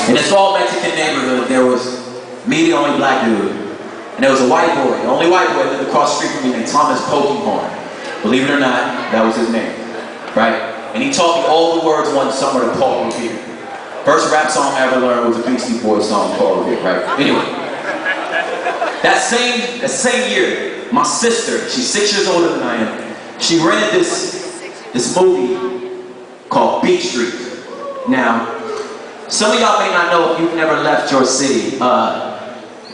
In a small Mexican neighborhood, there was me, the only black dude, and there was a white boy. The only white boy lived across the street from me named Thomas Polkinghorn. Believe it or not, that was his name, right? And he taught me all the words one summer to Paul Revere. First rap song I ever learned was a Beastie Boys song, Paul Revere, right? Anyway, that same year, my sister, she's 6 years older than I am, she rented this movie called Beat Street. Now, some of y'all may not know if you've never left your city.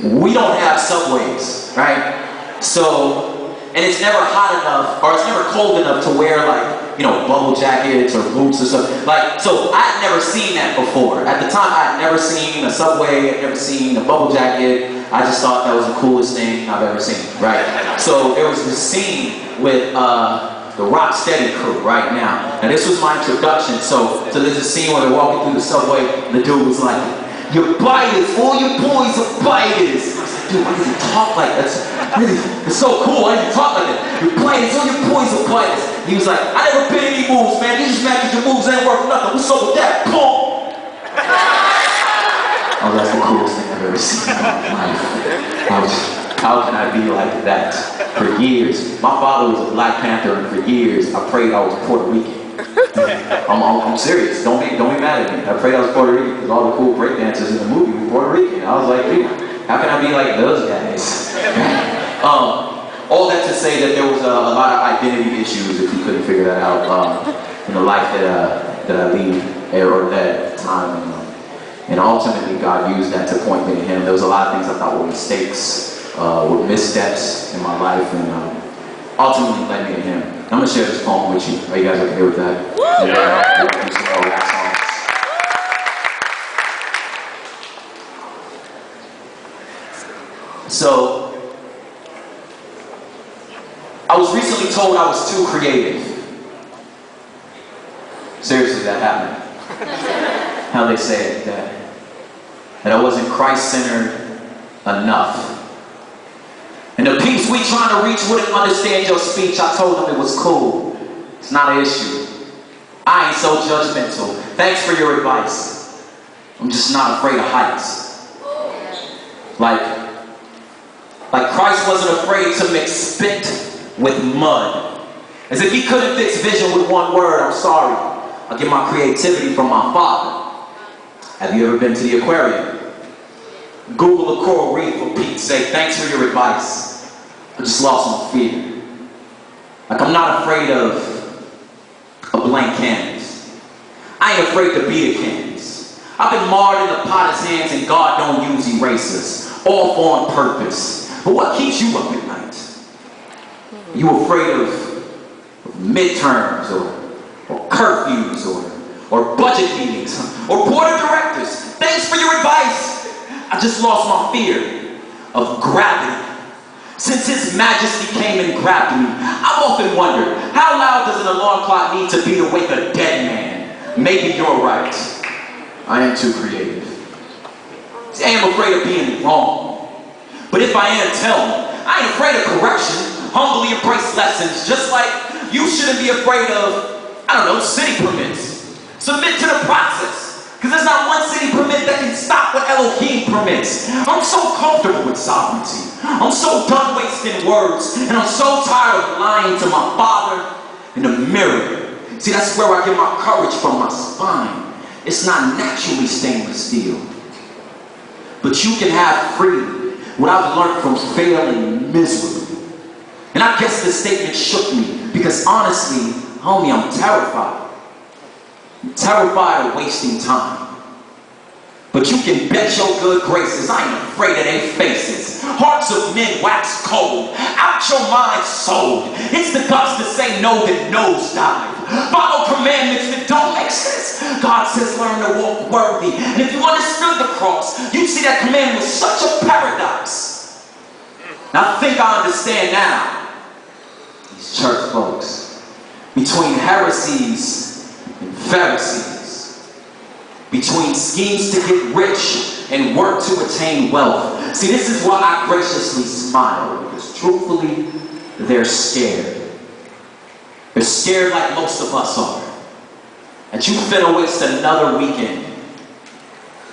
We don't have subways, right? So, and it's never hot enough, or it's never cold enough to wear like, you know, bubble jackets or boots or something. Like, so I had never seen that before. At the time, I had never seen a subway, I'd never seen a bubble jacket. I just thought that was the coolest thing I've ever seen, right? So there was this scene with the Rocksteady crew right now. Now this was my introduction, so there's a scene where they're walking through the subway, and the dude was like, "You're biters, all you boys are biters." I was like, dude, why does he talk like that? It's so cool, why does he talk like that? "You're biters, all your boys are biters." He was like, "I never been any moves, man. You just mad because your moves ain't worth nothing. What's up with that? Boom!" Oh, that's the coolest thing I've ever seen in my life. How can I be like that? For years, my father was a Black Panther, and for years, I prayed I was Puerto Rican. I'm serious. Don't be mad at me. I prayed I was Puerto Rican because all the cool breakdancers in the movie were Puerto Rican. I was like, dude, how can I be like those guys? All that to say that there was a lot of identity issues, if you couldn't figure that out, in the life that I lead, or that time. And ultimately, God used that to point me to Him. There was a lot of things I thought were mistakes, were missteps in my life, and ultimately led me to Him. I'm going to share this poem with you. Are you guys okay with that? Yeah. We'll do some more rap songs. So, I was recently told I was too creative. Seriously, that happened. How they say it, that I wasn't Christ-centered enough. And the peeps we trying to reach wouldn't understand your speech. I told them it was cool. It's not an issue. I ain't so judgmental. Thanks for your advice. I'm just not afraid of heights. Like Christ wasn't afraid to mix spit with mud. As if He couldn't fix vision with one word. I'm sorry. I get my creativity from my Father. Have you ever been to the aquarium? Google a coral reef for Pete's sake. Thanks for your advice. I just lost my fear. Like, I'm not afraid of a blank canvas. I ain't afraid to be a canvas. I've been marred in the potter's hands, and God don't use erasers. All on purpose. But what keeps you up at night? Are you afraid of midterms or curfews or budget meetings or board of directors? Thanks for your advice. I just lost my fear of gravity. Since His Majesty came and grabbed me, I've often wondered, how loud does an alarm clock need to be to wake a dead man? Maybe you're right. I am too creative. See, I am afraid of being wrong. But if I am, tell me. I ain't afraid of correction. Humbly embrace lessons, just like you shouldn't be afraid of, I don't know, city permits. Submit to the process. Because there's not one city permit that can stop what Elohim permits. I'm so comfortable with sovereignty. I'm so done wasting words. And I'm so tired of lying to my Father in the mirror. See, that's where I get my courage from, my spine. It's not naturally stainless steel. But you can have freely what I've learned from failing miserably. And I guess this statement shook me. Because honestly, homie, I'm terrified. I'm terrified of wasting time. But you can bet your good graces I ain't afraid of their faces. Hearts of men wax cold. Out your mind sold. It's the guts to say no that nosedive. Follow commandments that don't make sense. God says learn to walk worthy. And if you understood the cross, you'd see that command was such a paradox. Now I think I understand now. These church folks. Between heresies and Pharisees, between schemes to get rich and work to attain wealth. See, this is why I graciously smile, because truthfully, they're scared. They're scared like most of us are. That you finna waste another weekend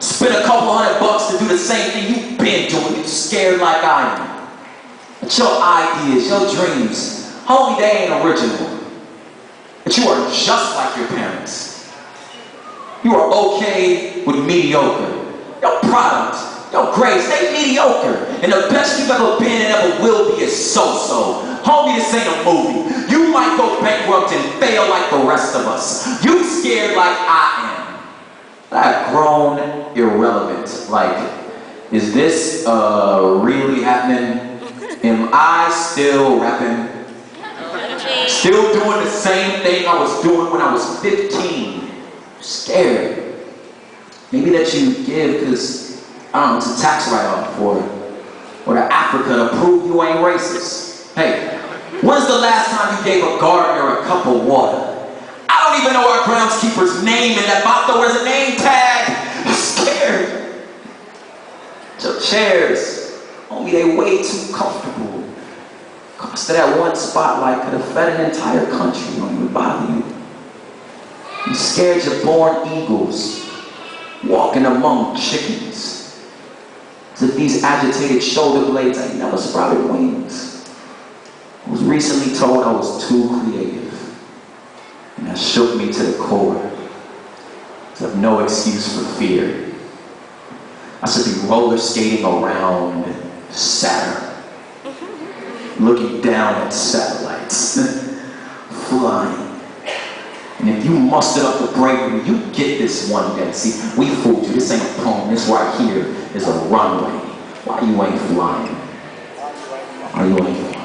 Spend a couple $100 to do the same thing you've been doing. You're scared like I am. But your ideas, your dreams, homie, they ain't original. But you are just like your parents. You are okay with mediocre. Your product, your grades, they mediocre. And the best you've ever been and ever will be is so-so. Homie, this ain't a movie. You might go bankrupt and fail like the rest of us. You scared like I am. I've grown irrelevant. Like, is this really happening? Am I still rapping? Still doing the same thing I was doing when I was 15? Scared. Maybe that you give because, I don't know, it's a tax write-off or to Africa to prove you ain't racist. Hey, when's the last time you gave a gardener a cup of water? I don't even know our groundskeeper's name, and that motto is a name tag. I'm scared. So chairs, homie, they way too comfortable. Cost of that one spotlight could have fed an entire country. Don't even bother you. You scared you're born eagles, walking among chickens. As if these agitated shoulder blades ain't never sprouted wings. I was recently told I was too creative. And that shook me to the core. I have no excuse for fear. I should be roller skating around Saturn, looking down at satellites, flying. And if you mustered up the bravery, you get this one day. See, we fooled you. This ain't a poem. This right here is a runway. Why you ain't flying? Why you ain't flying?